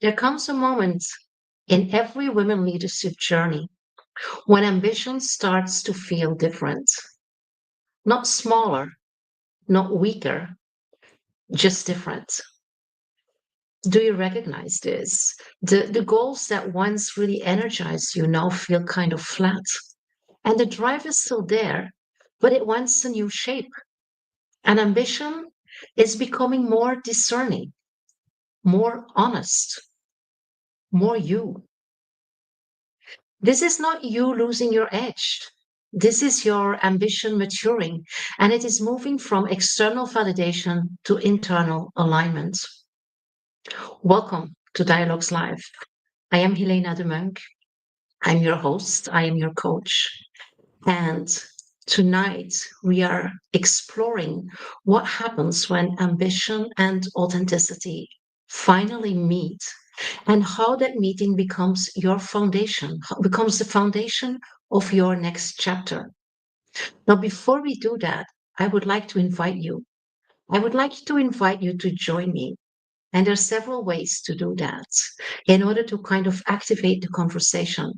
There comes a moment in every women leadership journey when ambition starts to feel different, not smaller, not weaker, just different. Do you recognize this? The goals that once really energized you now feel kind of flat. And the drive is still there, but it wants a new shape. And ambition is becoming more discerning, more honest, more you. This is not you losing your edge. This is your ambition maturing, and it is moving from external validation to internal alignment. Welcome to Dialogues Live. I am Helena Demuynck. I'm your host, I am your coach. And tonight we are exploring what happens when ambition and authenticity finally meet and how that meeting becomes your foundation, becomes the foundation of your next chapter. Now, before we do that, I would like to invite you. I would like to invite you to join me. And there are several ways to do that in order to kind of activate the conversation.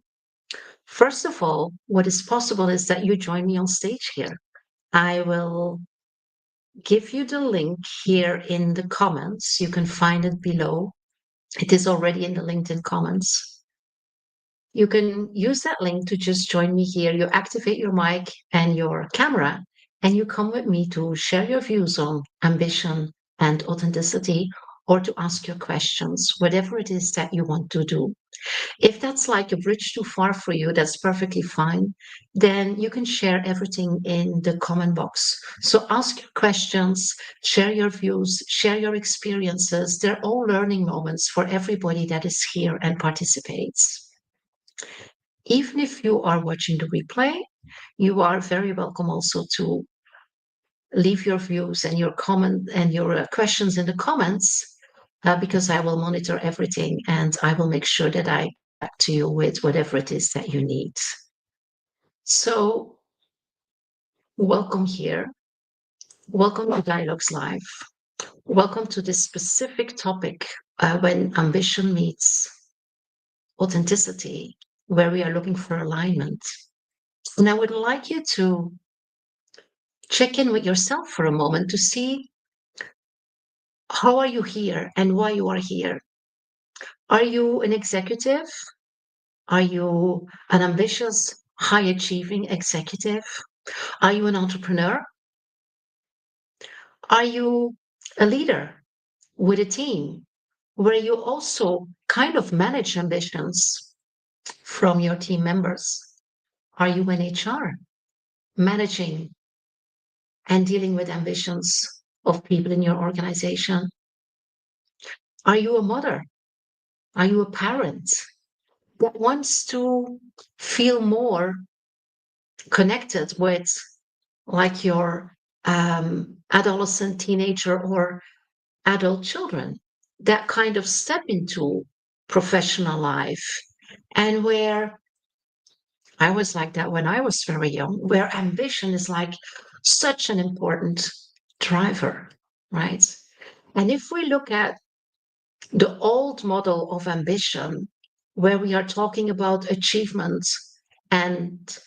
First of all, what is possible is that you join me on stage here. I will give you the link here in the comments. You can find it below. It is already in the LinkedIn comments. You can use that link to just join me here. You activate your mic and your camera, and you come with me to share your views on ambition and authenticity, or to ask your questions, whatever it is that you want to do. If that's like a bridge too far for you, that's perfectly fine. Then you can share everything in the comment box. So ask your questions, share your views, share your experiences. They're all learning moments for everybody that is here and participates. Even if you are watching the replay, you are very welcome also to leave your views and your comment and your questions in the comments, because I will monitor everything and I will make sure that I back to you with whatever it is that you need. So, welcome here. Welcome to Dialogues Live. Welcome to this specific topic when ambition meets authenticity, where we are looking for alignment. And I would like you to check in with yourself for a moment to see how are you here and why you are here. Are you an executive? Are you an ambitious, high achieving executive? Are you an entrepreneur? Are you a leader with a team where you also kind of manage ambitions from your team members? Are you in HR, managing and dealing with ambitions of people in your organization? Are you a mother? Are you a parent that wants to feel more connected with like your adolescent, teenager, or adult children that kind of step into professional life and where I was like that when I was very young, where ambition is like such an important driver, right? And if we look at the old model of ambition, where we are talking about achievement and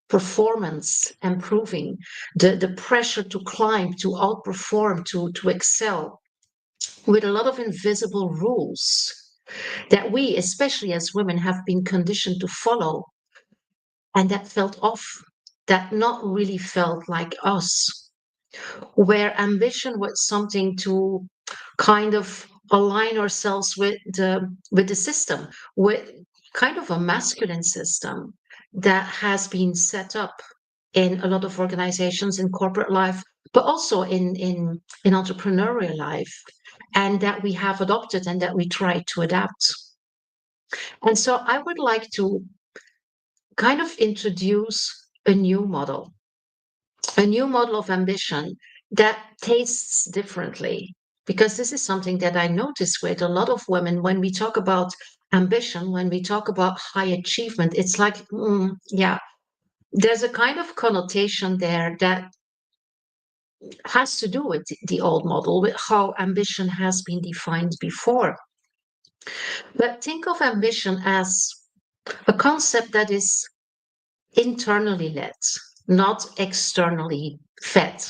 performance improving, the pressure to climb, to outperform, to excel, with a lot of invisible rules that we, especially as women, have been conditioned to follow, and that felt off, that not really felt like us, where ambition was something to kind of align ourselves with the system, with kind of a masculine system that has been set up in a lot of organizations in corporate life, but also in entrepreneurial life, and that we have adopted and that we try to adapt. And so I would like to kind of introduce a new model of ambition that tastes differently. Because this is something that I notice with a lot of women when we talk about ambition, when we talk about high achievement, it's like, yeah, there's a kind of connotation there that has to do with the old model, with how ambition has been defined before. But think of ambition as a concept that is internally led, not externally fed.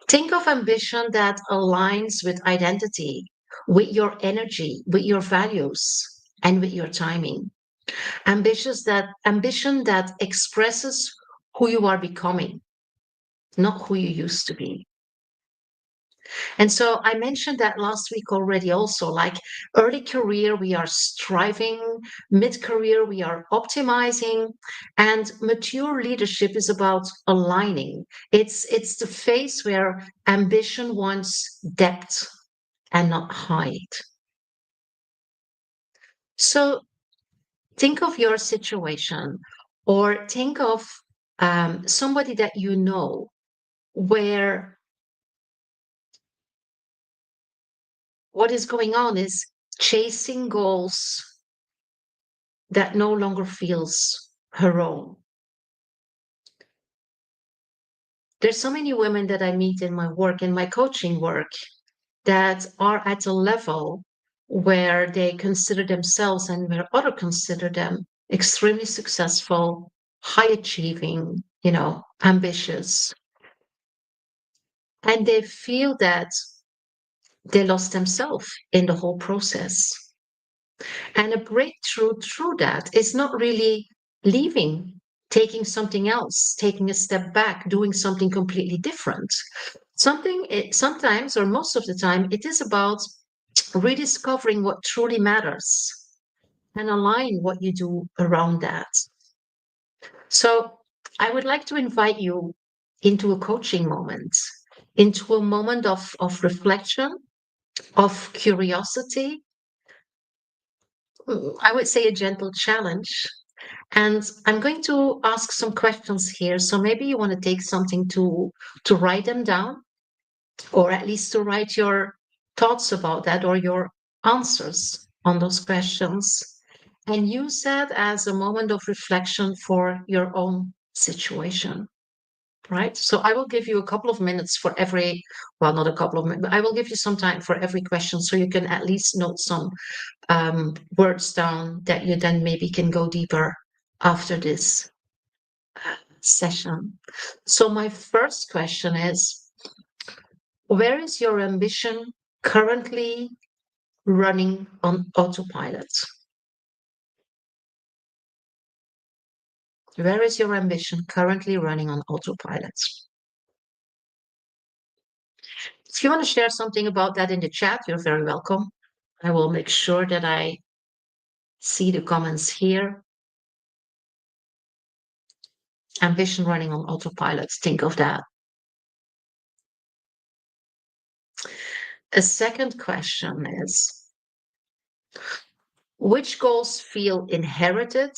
Think of ambition that aligns with identity, with your energy, with your values, and with your timing. Ambition that expresses who you are becoming, not who you used to be. And so I mentioned that last week already also, like early career, we are striving, mid-career, we are optimizing, and mature leadership is about aligning. It's the phase where ambition wants depth and not height. So think of your situation or think of somebody that you know where what is going on is chasing goals that no longer feels her own. There's so many women that I meet in my work, in my coaching work, that are at a level where they consider themselves and where others consider them extremely successful, high achieving, ambitious. And they feel that they lost themselves in the whole process. And a breakthrough through that is not really leaving, taking something else, taking a step back, doing something completely different. Sometimes, or most of the time, it is about rediscovering what truly matters and align what you do around that. So I would like to invite you into a coaching moment, into a moment of reflection, of curiosity, I would say a gentle challenge. And I'm going to ask some questions here. So maybe you want to take something to write them down, or at least to write your thoughts about that or your answers on those questions. And use that as a moment of reflection for your own situation. Right. So I will give you a couple of minutes for every, well, not a couple of minutes, but I will give you some time for every question so you can at least note some words down that you then maybe can go deeper after this session. So, my first question is, where is your ambition currently running on autopilot? Where is your ambition currently running on autopilot? If you want to share something about that in the chat, you're very welcome. I will make sure that I see the comments here. Ambition running on autopilot. Think of that. A second question is, which goals feel inherited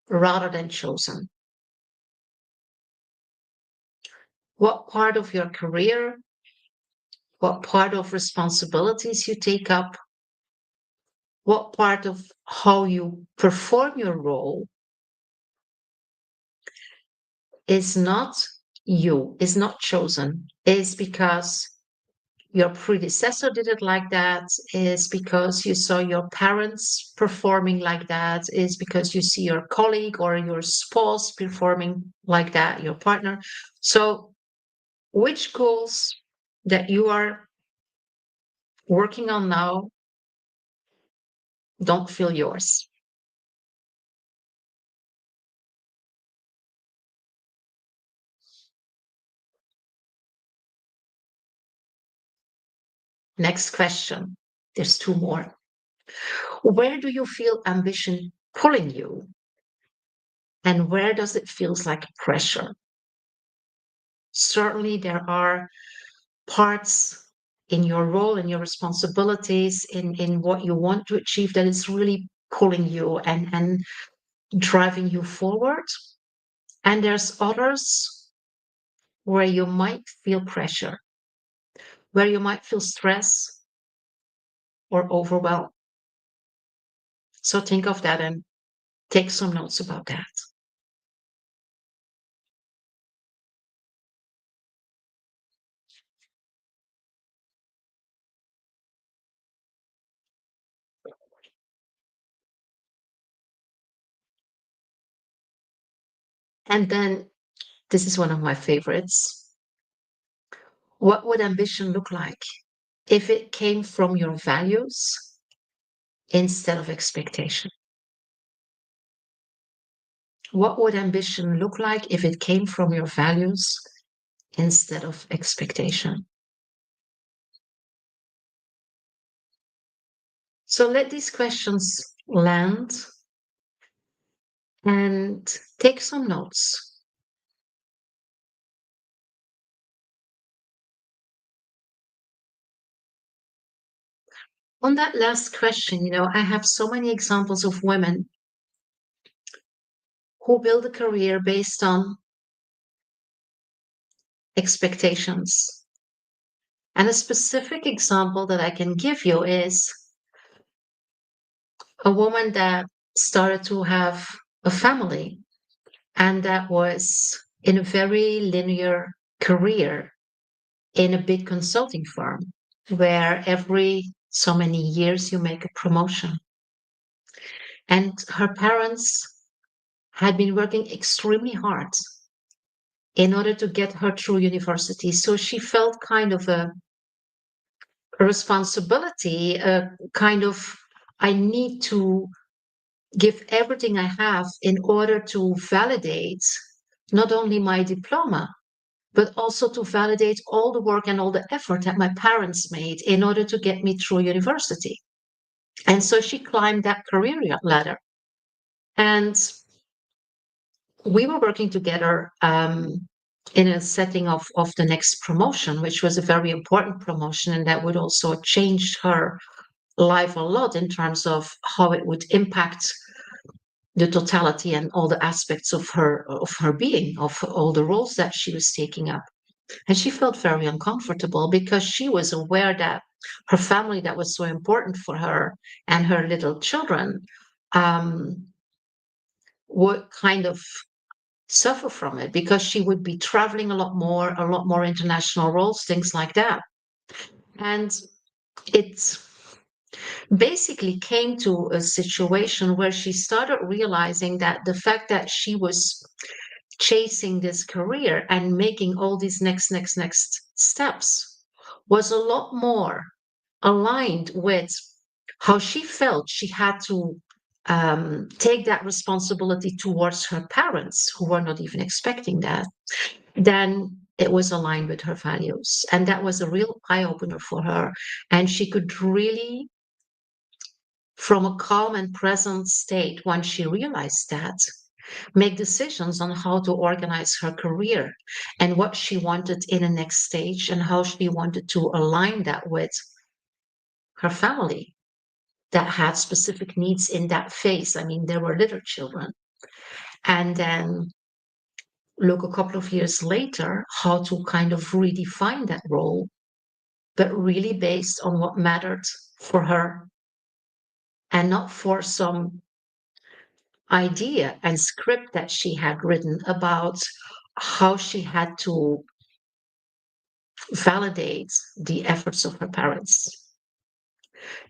rather than chosen? What part of your career, what part of responsibilities you take up, what part of how you perform your role is not you, is not chosen, is because your predecessor did it like that, is because you saw your parents performing like that, is because you see your colleague or your spouse performing like that, your partner. So, which goals that you are working on now don't feel yours? Next question. There's two more. Where do you feel ambition pulling you? And where does it feels like pressure? Certainly, there are parts in your role and your responsibilities in what you want to achieve that is really pulling you and driving you forward. And there's others where you might feel pressure, where you might feel stress or overwhelmed. So think of that and take some notes about that. And then this is one of my favorites. What would ambition look like if it came from your values instead of expectation? What would ambition look like if it came from your values instead of expectation? So let these questions land and take some notes. On that last question, I have so many examples of women who build a career based on expectations. And a specific example that I can give you is a woman that started to have a family and that was in a very linear career in a big consulting firm where every so many years you make a promotion. And her parents had been working extremely hard in order to get her through university. So she felt kind of a responsibility, a kind of, I need to give everything I have in order to validate not only my diploma, but also to validate all the work and all the effort that my parents made in order to get me through university. And so she climbed that career ladder. And we were working together in a setting of the next promotion, which was a very important promotion. And that would also change her life a lot in terms of how it would impact the totality and all the aspects of her being, of all the roles that she was taking up. And she felt very uncomfortable because she was aware that her family, that was so important for her, and her little children um, would kind of suffer from it because she would be traveling a lot more international roles, things like that. And it basically came to a situation where she started realizing that the fact that she was chasing this career and making all these next steps was a lot more aligned with how she felt she had to take that responsibility towards her parents, who were not even expecting that, then it was aligned with her values. And that was a real eye opener for her. And she could really, from a calm and present state, once she realized that, make decisions on how to organize her career and what she wanted in the next stage and how she wanted to align that with her family that had specific needs in that phase. I mean, there were little children. And then look a couple of years later, how to kind of redefine that role, but really based on what mattered for her and not for some idea and script that she had written about how she had to validate the efforts of her parents.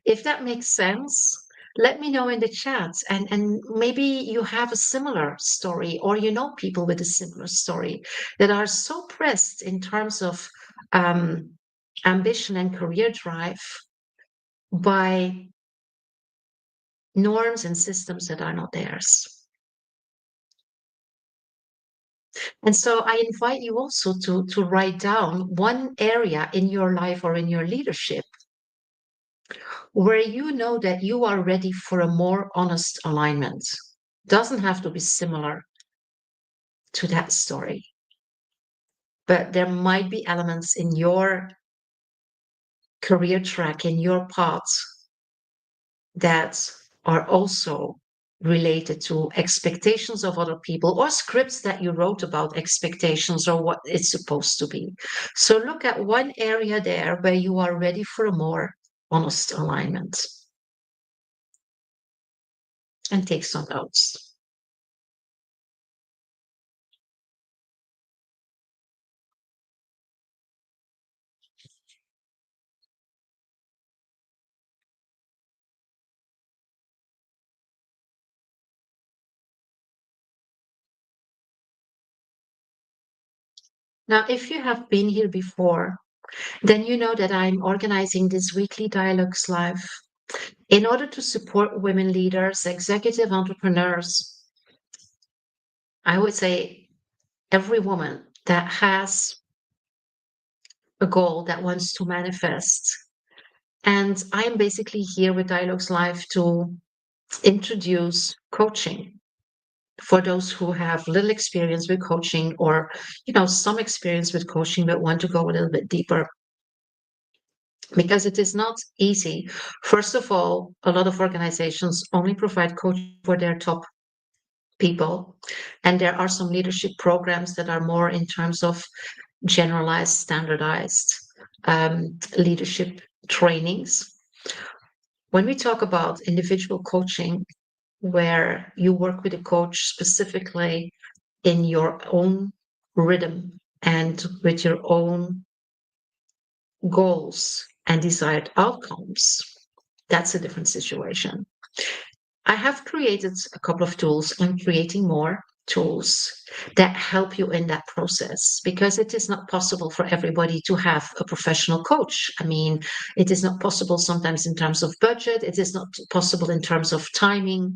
If that makes sense, let me know in the chat. And maybe you have a similar story, or you know people with a similar story that are so pressed in terms of um, ambition and career drive by norms and systems that are not theirs. And so I invite you also to write down one area in your life or in your leadership where you know that you are ready for a more honest alignment. Doesn't have to be similar to that story, but there might be elements in your career track, in your path, that are also related to expectations of other people or scripts that you wrote about expectations or what it's supposed to be. So look at one area there where you are ready for a more honest alignment and take some notes. Now, if you have been here before, then you know that I'm organizing this weekly Dialogues Live in order to support women leaders, executive entrepreneurs. I would say every woman that has a goal that wants to manifest. And I'm basically here with Dialogues Live to introduce coaching for those who have little experience with coaching or some experience with coaching but want to go a little bit deeper, because it is not easy. First of all, a lot of organizations only provide coaching for their top people, and there are some leadership programs that are more in terms of generalized, standardized leadership trainings. When we talk about individual coaching, where you work with a coach specifically in your own rhythm and with your own goals and desired outcomes, that's a different situation. I have created a couple of tools. I'm creating more tools that help you in that process, because it is not possible for everybody to have a professional coach. I mean, it is not possible sometimes in terms of budget, it is not possible in terms of timing.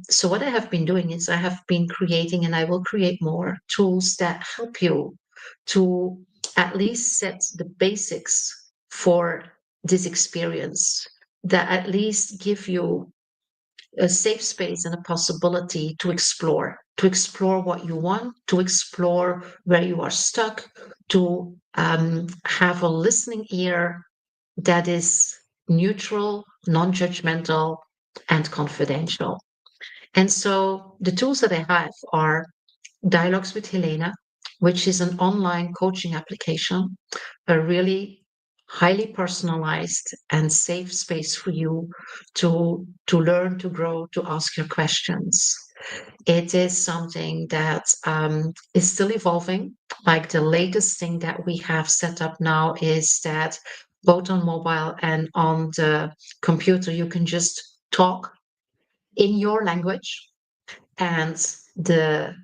So, what I have been doing is I have been creating, and I will create more tools that help you to at least set the basics for this experience, that at least give you a safe space and a possibility to explore what you want, to explore where you are stuck, to have a listening ear that is neutral, non judgmental, and confidential. And so the tools that I have are Dialogues with Helena, which is an online coaching application, a really highly personalized and safe space for you to learn, to grow, to ask your questions. It is something that is still evolving. Like, the latest thing that we have set up now is that both on mobile and on the computer, you can just talk in your language, and the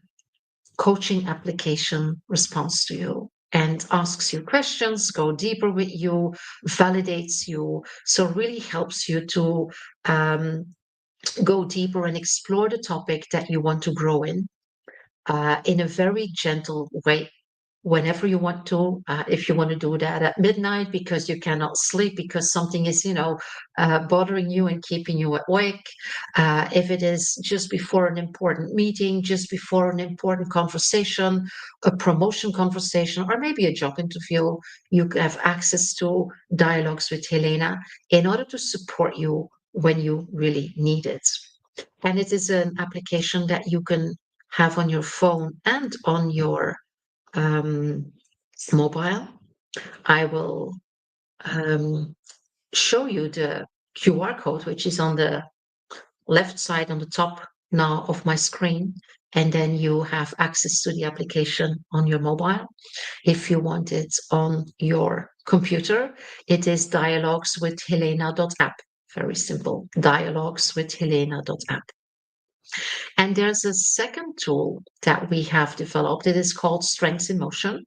coaching application responds to you and asks you questions, go deeper with you, validates you. So really helps you to um, go deeper and explore the topic that you want to grow in a very gentle way, whenever you want to. If you want to do that at midnight because you cannot sleep, because something is bothering you and keeping you awake, if it is just before an important meeting, just before an important conversation, a promotion conversation, or maybe a job interview, you have access to Dialogues with Helena in order to support you when you really need it. And it is an application that you can have on your phone and on your um, mobile. I will um, show you the QR code, which is on the left side on the top now of my screen. And then you have access to the application on your mobile. If you want it on your computer, it is dialogues with Helena.app. Very simple. Dialogues with Helena.app. And there's a second tool that we have developed. It is called Strengths in Motion.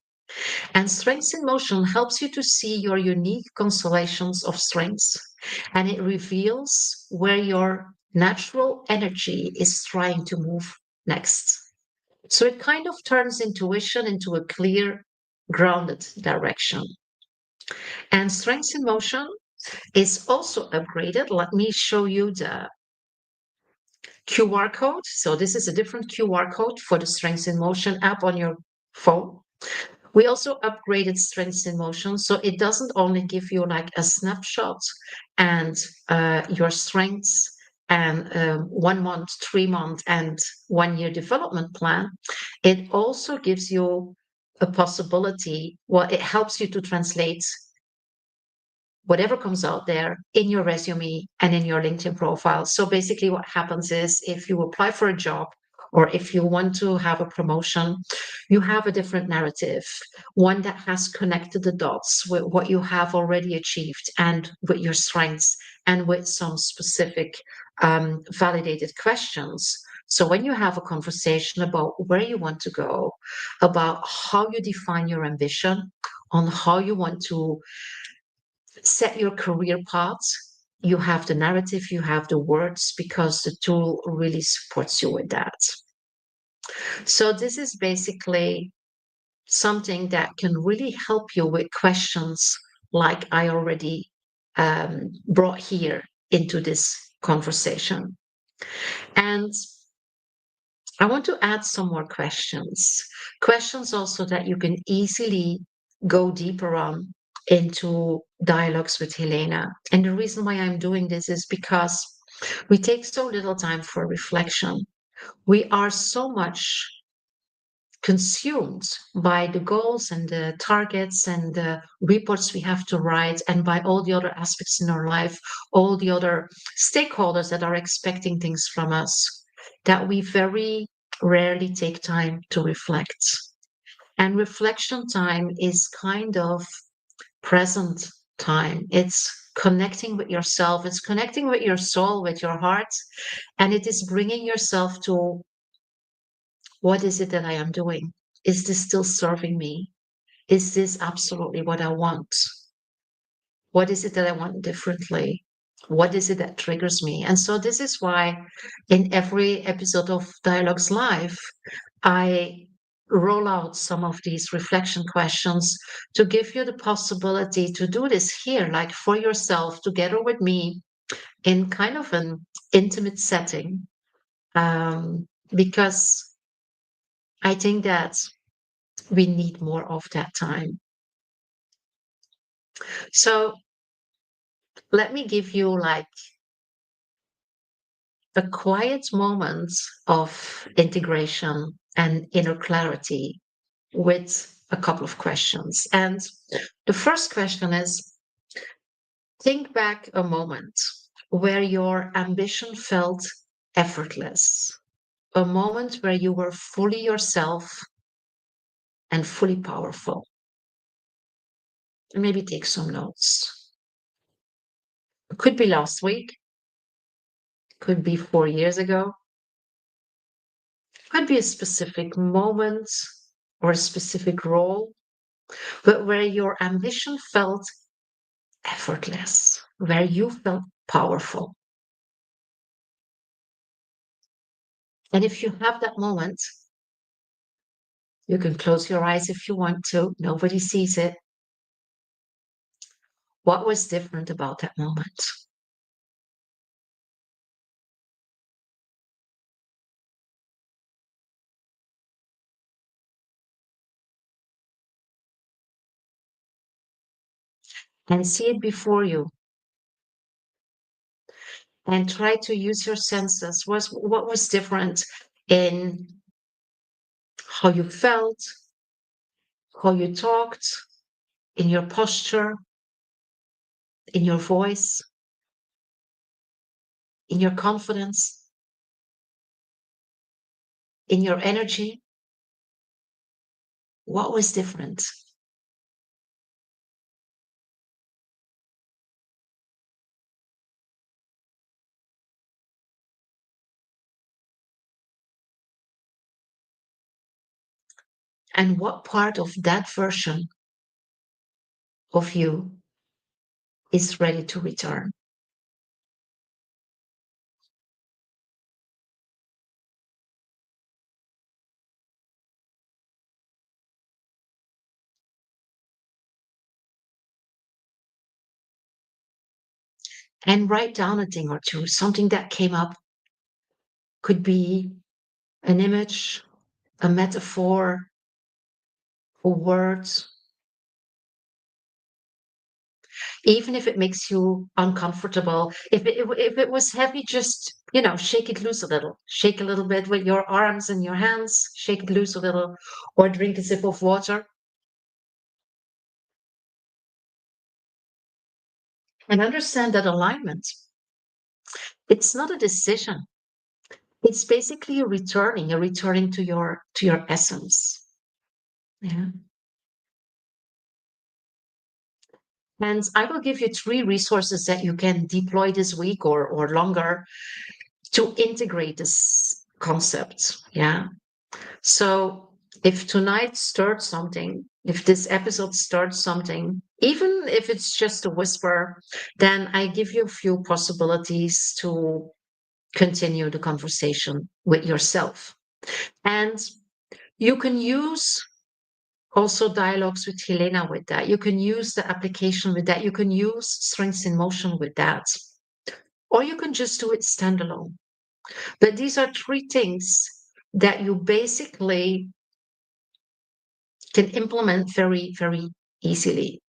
And Strengths in Motion helps you to see your unique constellations of strengths, and it reveals where your natural energy is trying to move next. So it kind of turns intuition into a clear, grounded direction. And Strengths in Motion is also upgraded. Let me show you the QR code. So this is a different QR code for the Strengths in Motion app on your phone. We also upgraded Strengths in Motion, so it doesn't only give you like a snapshot and your strengths and 1 month, 3 month, and 1 year development plan. It also gives you a possibility. Well, it helps you to translate whatever comes out there in your resume and in your LinkedIn profile. So basically, what happens is if you apply for a job or if you want to have a promotion, you have a different narrative, one that has connected the dots with what you have already achieved and with your strengths and with some specific validated questions. So when you have a conversation about where you want to go, about how you define your ambition, on how you want to set your career path, you have the narrative, you have the words, because the tool really supports you with that. So this is basically something that can really help you with questions like I already brought here into this conversation. And I want to add some more questions. Questions also that you can easily go deeper on into dialogues with Helena. And the reason why I'm doing this is because we take so little time for reflection. We are so much consumed by the goals and the targets and the reports we have to write, and by all the other aspects in our life, all the other stakeholders that are expecting things from us, that we very rarely take time to reflect. And reflection time is kind of present time. It's connecting with yourself, it's connecting with your soul, with your heart, and it is bringing yourself to, what is it that I am doing? Is this still serving me? Is this absolutely what I want? What is it that I want differently? What is it that triggers me? And so this is why in every episode of Dialogues Live, I roll out some of these reflection questions to give you the possibility to do this here, like for yourself, together with me, in kind of an intimate setting. Because I think that we need more of that time. So let me give you like a quiet moment of integration and inner clarity with a couple of questions. And the first question is, think back a moment where your ambition felt effortless, a moment where you were fully yourself and fully powerful. And maybe take some notes. It could be last week, could be 4 years ago, could be a specific moment or a specific role, but where your ambition felt effortless, where you felt powerful. And if you have that moment, you can close your eyes if you want to. Nobody sees it. What was different about that moment? And see it before you. And try to use your senses. What was different in how you felt, how you talked, in your posture, in your voice, in your confidence, in your energy? What was different? And what part of that version of you is ready to return? And write down a thing or two, something that came up. Could be an image, a metaphor, or words. Even if it makes you uncomfortable, if it was heavy, just, shake it loose a little. Shake a little bit with your arms and your hands, shake it loose a little, or drink a sip of water. And understand that alignment, it's not a decision. It's basically a returning to your essence. Yeah. And I will give you 3 resources that you can deploy this week or longer to integrate this concept. Yeah. So if tonight starts something, if this episode starts something, even if it's just a whisper, then I give you a few possibilities to continue the conversation with yourself. And you can use also dialogues with Helena with that. You can use the application with that. You can use strengths in motion with that. Or you can just do it standalone. But these are three things that you basically can implement very, very easily,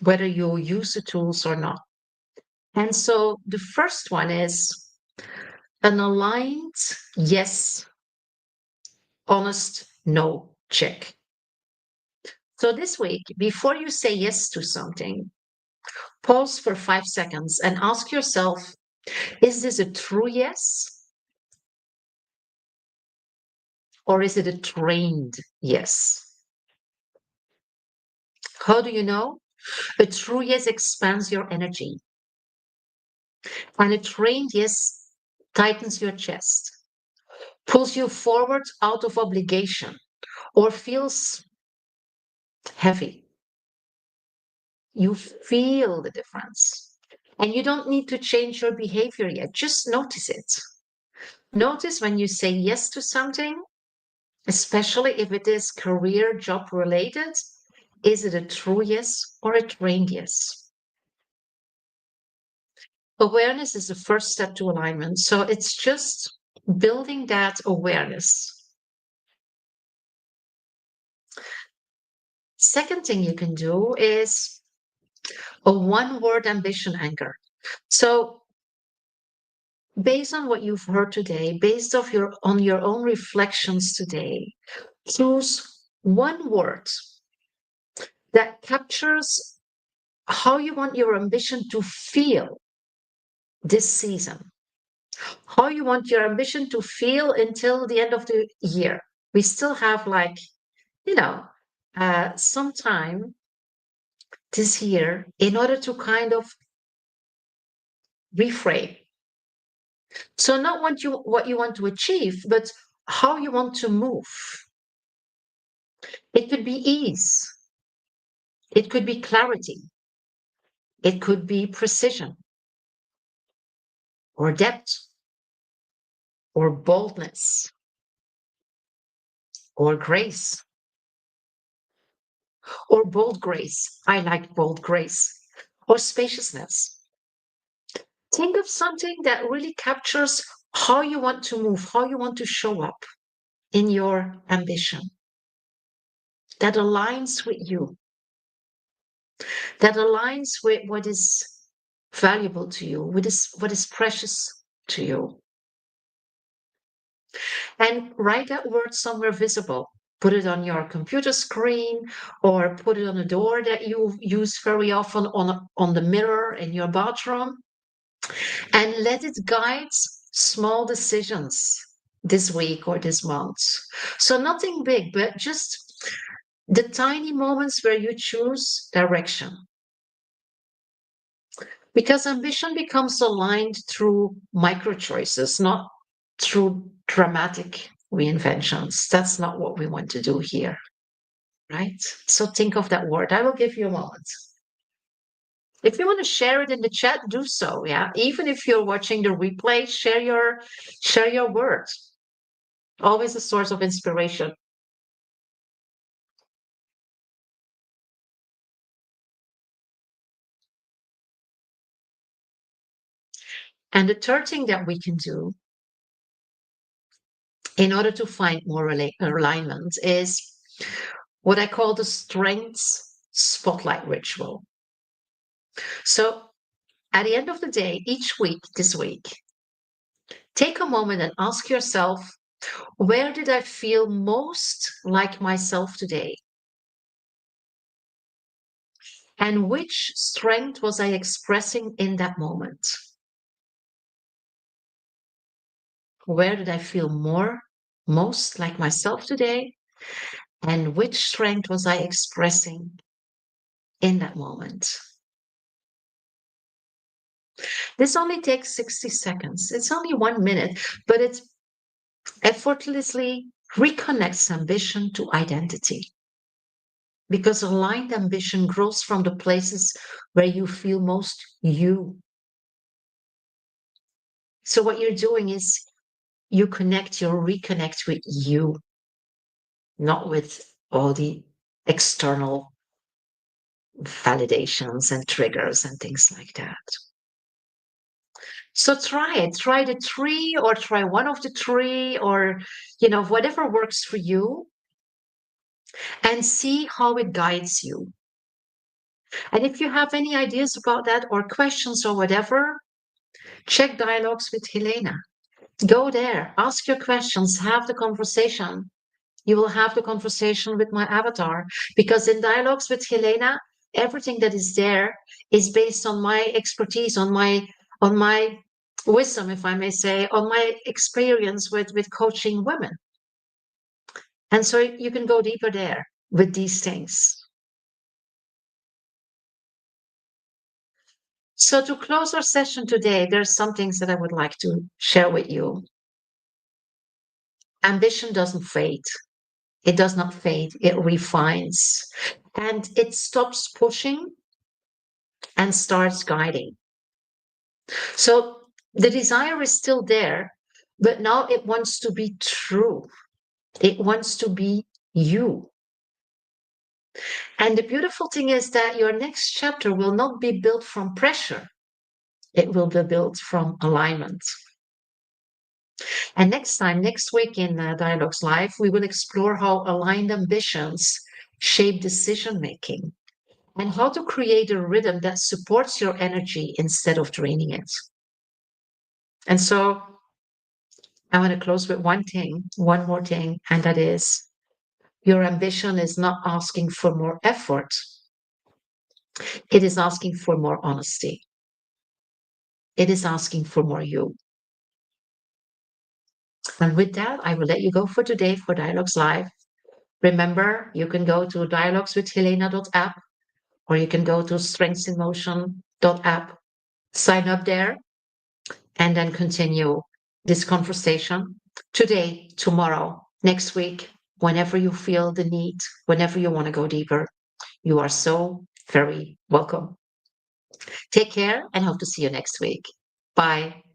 whether you use the tools or not. And so the first one is an aligned yes, honest no check. So this week, before you say yes to something, pause for 5 seconds and ask yourself, is this a true yes? Or is it a trained yes? How do you know? A true yes expands your energy, and a trained yes tightens your chest, pulls you forward out of obligation, or feels heavy. You feel the difference. And you don't need to change your behavior yet. Just notice it. Notice when you say yes to something, especially if it is career job related, is it a true yes or a trained yes? Awareness is the first step to alignment. So it's just building that awareness. Second thing you can do is a one word ambition anchor. So based on what you've heard today, based on your own reflections today, choose one word that captures how you want your ambition to feel this season, how you want your ambition to feel until the end of the year. We still have you know, some time this year in order to kind of reframe. So not what you want to achieve, but how you want to move. It could be ease. It could be clarity. It could be precision or depth or boldness or grace or bold grace. I like bold grace or spaciousness. Think of something that really captures how you want to move, how you want to show up in your ambition that aligns with you, that aligns with what is valuable to you, what is precious to you. And write that word somewhere visible. Put it on your computer screen or put it on a door that you use very often on the mirror in your bathroom and let it guide small decisions this week or this month. So nothing big, but just the tiny moments where you choose direction. Because ambition becomes aligned through micro choices, not through dramatic reinventions. That's not what we want to do here, right? So think of that word. I will give you a moment. If you want to share it in the chat, do so. Yeah. Even if you're watching the replay, share your words. Always a source of inspiration. And the third thing that we can do in order to find more alignment is what I call the strengths spotlight ritual. So at the end of the day, each week, this week, take a moment and ask yourself, where did I feel most like myself today? And which strength was I expressing in that moment? Where did I feel most like myself today? And which strength was I expressing in that moment? This only takes 60 seconds. It's only 1 minute, but it effortlessly reconnects ambition to identity. Because aligned ambition grows from the places where you feel most you. So, what you're doing is you reconnect with you, not with all the external validations and triggers and things like that. So try it. Try the three or try one of the three or, whatever works for you and see how it guides you. And if you have any ideas about that or questions or whatever, check Dialogues with Helena. Go there, ask your questions, have the conversation. You will have the conversation with my avatar because in Dialogues with Helena, everything that is there is based on my expertise, on my wisdom, if I may say, on my experience with coaching women. And so you can go deeper there with these things. So to close our session today, there's some things that I would like to share with you. Ambition doesn't fade. It does not fade. It refines and it stops pushing and starts guiding. So the desire is still there, but now it wants to be true. It wants to be you. And the beautiful thing is that your next chapter will not be built from pressure. It will be built from alignment. And next week in Dialogues Live, we will explore how aligned ambitions shape decision making and how to create a rhythm that supports your energy instead of draining it. And so I want to close with one more thing, and that is your ambition is not asking for more effort, it is asking for more honesty. It is asking for more you. And with that, I will let you go for today for Dialogues Live. Remember, you can go to dialogueswithhelena.app or you can go to strengthsinmotion.app, sign up there, and then continue this conversation today, tomorrow, next week, whenever you feel the need, whenever you want to go deeper. You are so very welcome. Take care and hope to see you next week. Bye.